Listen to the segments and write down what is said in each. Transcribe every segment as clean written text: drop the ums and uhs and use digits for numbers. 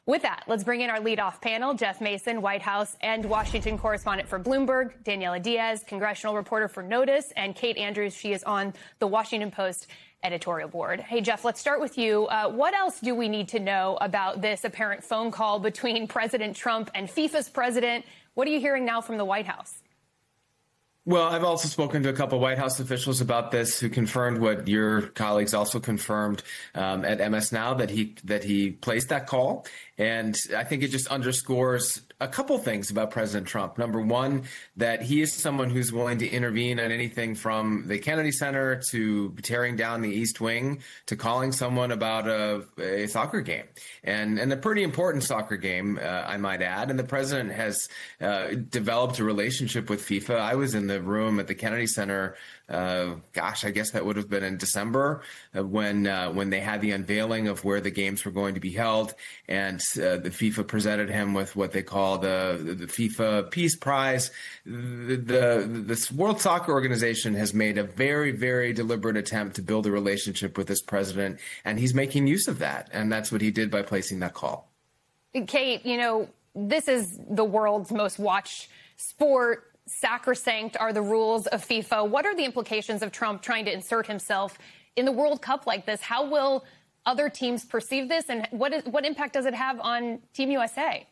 With that, let's bring in our leadoff panel, Jeff Mason, White House and Washington correspondent for Bloomberg, Daniela Diaz, congressional reporter for Notice, and Kate Andrews. She is on the Washington Post editorial board. Hey, Jeff, let's start with you. What else do we need to know about this apparent phone call between President Trump and FIFA's president? What are you hearing now from the White House? Well, I've also spoken to a couple of White House officials about this who confirmed what your colleagues also confirmed at MS Now, that he placed that call. And I think it just underscores a couple things about President Trump. Number one, that he is someone who's willing to intervene on anything from the Kennedy Center to tearing down the East Wing to calling someone about a soccer game, and a pretty important soccer game, I might add. And the president has developed a relationship with FIFA. I was in the room at the Kennedy Center. I guess that would have been in December when they had the unveiling of where the games were going to be held, and the FIFA presented him with what they call the FIFA Peace Prize. This World Soccer Organization has made a very, very deliberate attempt to build a relationship with this president, and he's making use of that, and that's what he did by placing that call. Kate, this is the world's most watched sport. Sacrosanct are the rules of FIFA. What are the implications of Trump trying to insert himself in the World Cup like this? How will other teams perceive this, and what impact does it have on Team USA?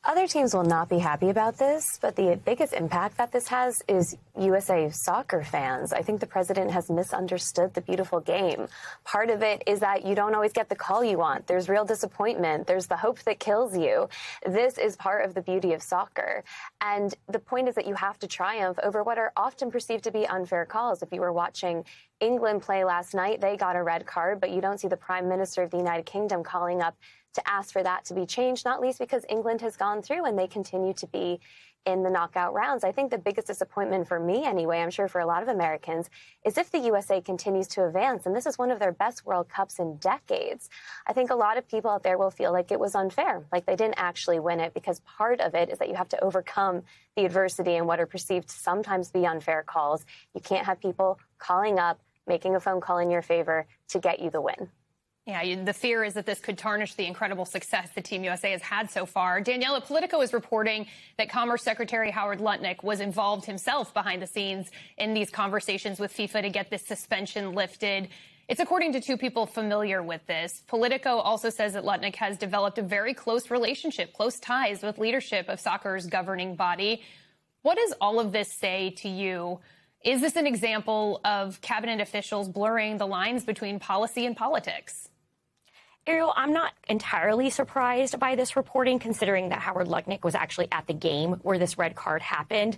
Other teams will not be happy about this, but the biggest impact that this has is USA soccer fans. I think the president has misunderstood the beautiful game. Part of it is that you don't always get the call you want. There's real disappointment. There's the hope that kills you. This is part of the beauty of soccer. And the point is that you have to triumph over what are often perceived to be unfair calls. If you were watching England play last night, they got a red card, but you don't see the Prime Minister of the United Kingdom calling up to ask for that to be changed, not least because England has gone through and they continue to be in the knockout rounds. I think the biggest disappointment for me anyway, I'm sure for a lot of Americans, is if the USA continues to advance. And this is one of their best World Cups in decades. I think a lot of people out there will feel like it was unfair, like they didn't actually win it, because part of it is that you have to overcome the adversity and what are perceived to sometimes be unfair calls. You can't have people calling up, making a phone call in your favor to get you the win. Yeah, the fear is that this could tarnish the incredible success the Team USA has had so far. Daniela, Politico is reporting that Commerce Secretary Howard Lutnick was involved himself behind the scenes in these conversations with FIFA to get this suspension lifted. It's according to two people familiar with this. Politico also says that Lutnick has developed a very close relationship, close ties with leadership of soccer's governing body. What does all of this say to you? Is this an example of cabinet officials blurring the lines between policy and politics? Ariel, I'm not entirely surprised by this reporting, considering that Howard Lutnick was actually at the game where this red card happened.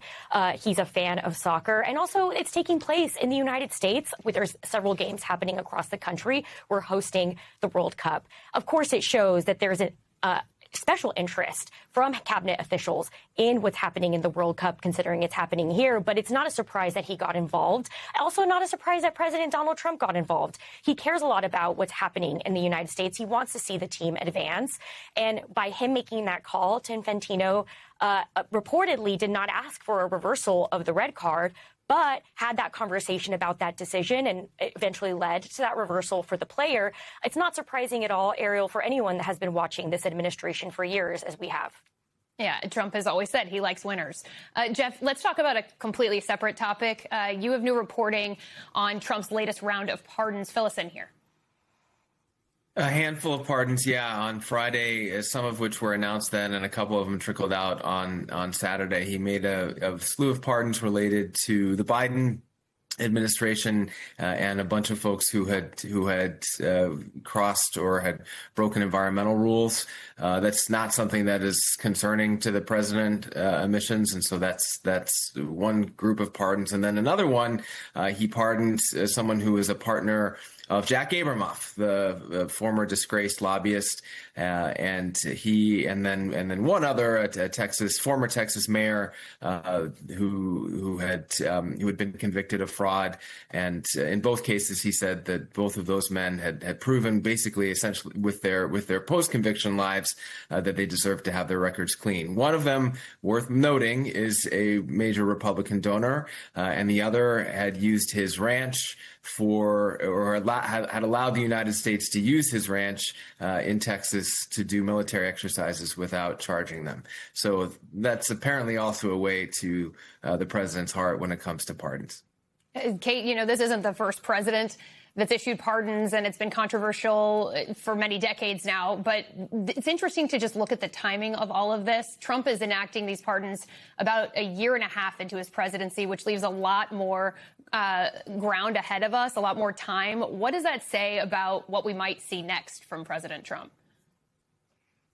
He's a fan of soccer, and also it's taking place in the United States. There's several games happening across the country. We're hosting the World Cup. Of course, it shows that there's a special interest from cabinet officials in what's happening in the World Cup, considering it's happening here. But it's not a surprise that he got involved. Also not a surprise that President Donald Trump got involved. He cares a lot about what's happening in the United States. He wants to see the team advance. And by him making that call to Infantino, reportedly did not ask for a reversal of the red card, but had that conversation about that decision and eventually led to that reversal for the player. It's not surprising at all, Ariel, for anyone that has been watching this administration for years, as we have. Yeah, Trump has always said he likes winners. Jeff, let's talk about a completely separate topic. You have new reporting on Trump's latest round of pardons. Fill us in here. A handful of pardons, yeah, on Friday, some of which were announced then, and a couple of them trickled out on Saturday. He made a slew of pardons related to the Biden administration and a bunch of folks who had crossed or had broken environmental rules. That's not something that is concerning to the president emissions, and so that's one group of pardons. And then another one, he pardoned someone who was a partner of Jack Abramoff, the former disgraced lobbyist, and then one other, a former Texas mayor, who had been convicted of fraud. And in both cases, he said that both of those men had proven, basically, essentially, with their post-conviction lives, that they deserved to have their records clean. One of them, worth noting, is a major Republican donor, and the other had used his ranch or allowed had allowed the United States to use his ranch in Texas to do military exercises without charging them. So that's apparently also a way to the president's heart when it comes to pardons. Kate, this isn't the first president that's issued pardons, and it's been controversial for many decades now. But it's interesting to just look at the timing of all of this. Trump is enacting these pardons about a year and a half into his presidency, which leaves a lot more ground ahead of us, a lot more time. What does that say about what we might see next from President Trump?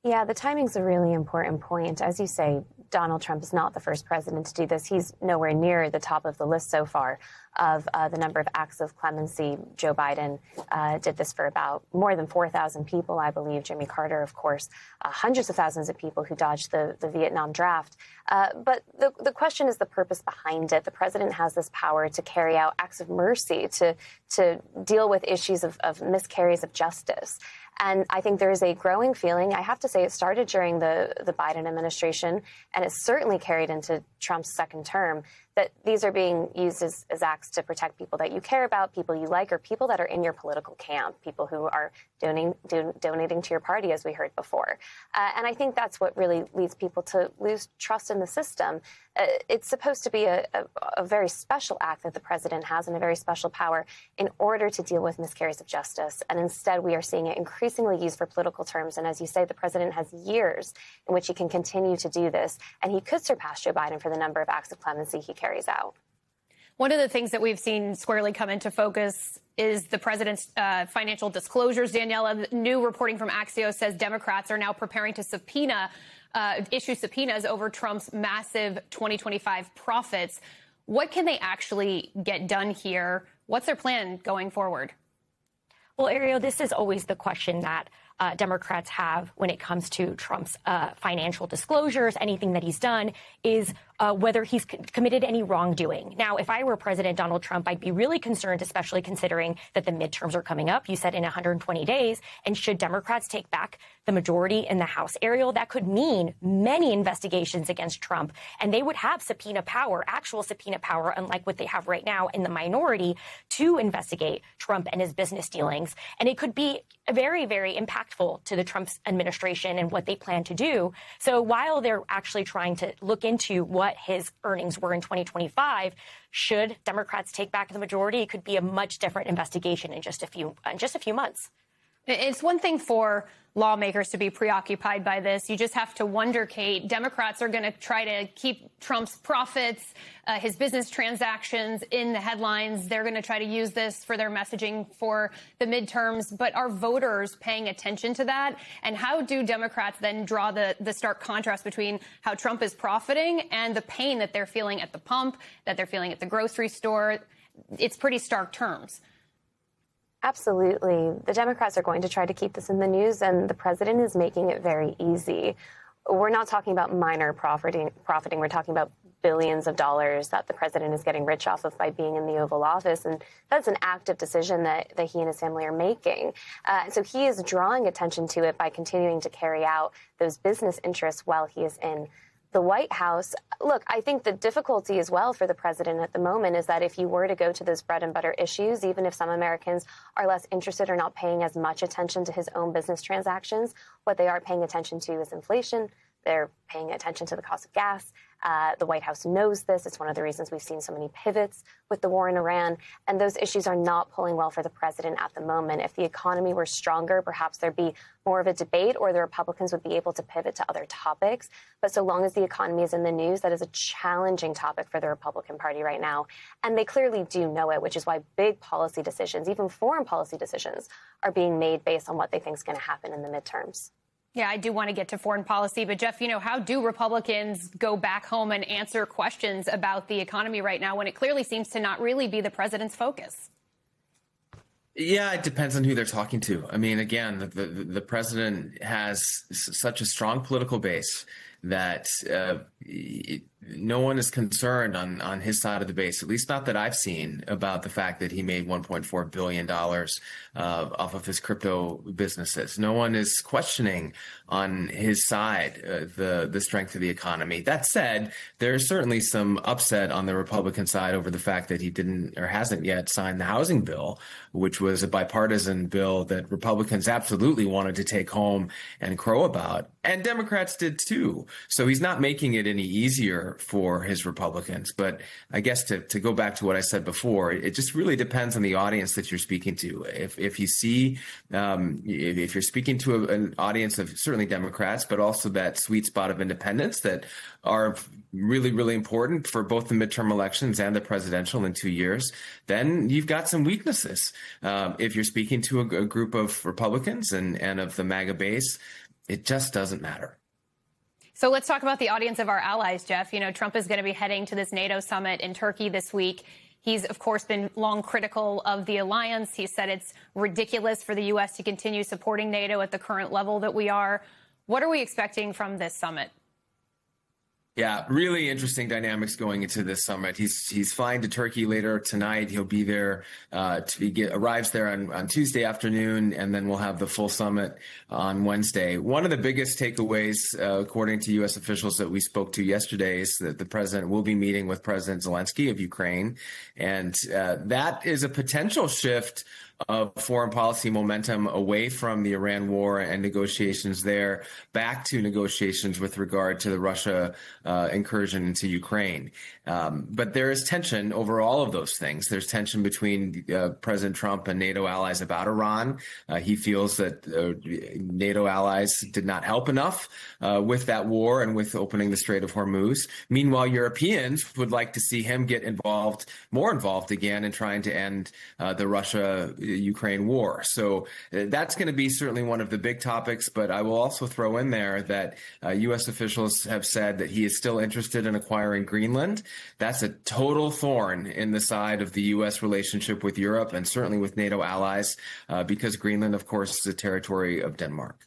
Yeah, the timing's a really important point. As you say, Donald Trump is not the first president to do this. He's nowhere near the top of the list so far of the number of acts of clemency. Joe Biden did this for about more than 4,000 people, I believe. Jimmy Carter, of course, hundreds of thousands of people who dodged the Vietnam draft. But the question is the purpose behind it. The president has this power to carry out acts of mercy, to deal with issues of miscarriages of justice. And I think there is a growing feeling, I have to say it started during the Biden administration, and it's certainly carried into Trump's second term, that these are being used as acts to protect people that you care about, people you like, or people that are in your political camp, people who are donating to your party, as we heard before. And I think that's what really leads people to lose trust in the system. It's supposed to be a very special act that the president has and a very special power in order to deal with miscarriages of justice. And instead, we are seeing it increasingly used for political terms. And as you say, the president has years in which he can continue to do this. And he could surpass Joe Biden for the number of acts of clemency he carries out. One of the things that we've seen squarely come into focus is the president's financial disclosures. Daniela, new reporting from Axios says Democrats are now preparing to issue subpoenas over Trump's massive 2025 profits. What can they actually get done here? What's their plan going forward? Well, Ariel, this is always the question that Democrats have when it comes to Trump's financial disclosures, anything that he's done, is whether he's committed any wrongdoing. Now, if I were President Donald Trump, I'd be really concerned, especially considering that the midterms are coming up. You said in 120 days. And should Democrats take back the majority in the House, Ariel, that could mean many investigations against Trump. And they would have subpoena power, actual subpoena power, unlike what they have right now in the minority, to investigate Trump and his business dealings. And it could be very, very impactful to the Trump administration and what they plan to do. So while they're actually trying to look into what his earnings were in 2025, should Democrats take back the majority, it could be a much different investigation in just a few months. It's one thing for lawmakers to be preoccupied by this. You just have to wonder, Kate, Democrats are going to try to keep Trump's profits, his business transactions in the headlines. They're going to try to use this for their messaging for the midterms. But are voters paying attention to that? And how do Democrats then draw the stark contrast between how Trump is profiting and the pain that they're feeling at the pump, that they're feeling at the grocery store? It's pretty stark terms. Absolutely. The Democrats are going to try to keep this in the news, and the president is making it very easy. We're not talking about minor profiting. We're talking about billions of dollars that the president is getting rich off of by being in the Oval Office. And that's an active decision that he and his family are making. So he is drawing attention to it by continuing to carry out those business interests while he is in the White House. Look, I think the difficulty as well for the president at the moment is that if you were to go to those bread and butter issues, even if some Americans are less interested or not paying as much attention to his own business transactions, what they are paying attention to is inflation. They're paying attention to the cost of gas. The White House knows this. It's one of the reasons we've seen so many pivots with the war in Iran. And those issues are not pulling well for the president at the moment. If the economy were stronger, perhaps there'd be more of a debate, or the Republicans would be able to pivot to other topics. But so long as the economy is in the news, that is a challenging topic for the Republican Party right now. And they clearly do know it, which is why big policy decisions, even foreign policy decisions, are being made based on what they think is going to happen in the midterms. Yeah, I do want to get to foreign policy. But, Jeff, how do Republicans go back home and answer questions about the economy right now when it clearly seems to not really be the president's focus? Yeah, it depends on who they're talking to. I mean, again, the president has such a strong political base that no one is concerned on his side of the base, at least not that I've seen, about the fact that he made $1.4 billion off of his crypto businesses. No one is questioning on his side the strength of the economy. That said, there's certainly some upset on the Republican side over the fact that he didn't or hasn't yet signed the housing bill, which was a bipartisan bill that Republicans absolutely wanted to take home and crow about. And Democrats did too. So he's not making it any easier for his Republicans. But I guess to go back to what I said before, it just really depends on the audience that you're speaking to. If you see, if you're speaking to an audience of certainly Democrats, but also that sweet spot of independents that are really, really important for both the midterm elections and the presidential in 2 years, then you've got some weaknesses. If you're speaking to a group of Republicans and of the MAGA base, it just doesn't matter. So let's talk about the audience of our allies, Jeff. You know, Trump is going to be heading to this NATO summit in Turkey this week. He's, of course, been long critical of the alliance. He said it's ridiculous for the U.S. to continue supporting NATO at the current level that we are. What are we expecting from this summit? Yeah, really interesting dynamics going into this summit. He's flying to Turkey later tonight. He'll be there arrives there on Tuesday afternoon, and then we'll have the full summit on Wednesday. One of the biggest takeaways, according to U.S. officials that we spoke to yesterday, is that the president will be meeting with President Zelensky of Ukraine, and that is a potential shift of foreign policy momentum away from the Iran war and negotiations there back to negotiations with regard to the Russia incursion into Ukraine. But there is tension over all of those things. There's tension between President Trump and NATO allies about Iran. He feels that NATO allies did not help enough with that war and with opening the Strait of Hormuz. Meanwhile, Europeans would like to see him get more involved again in trying to end the Russia-Ukraine war. So that's going to be certainly one of the big topics. But I will also throw in there that U.S. officials have said that he is still interested in acquiring Greenland. That's a total thorn in the side of the U.S. relationship with Europe and certainly with NATO allies, because Greenland, of course, is a territory of Denmark.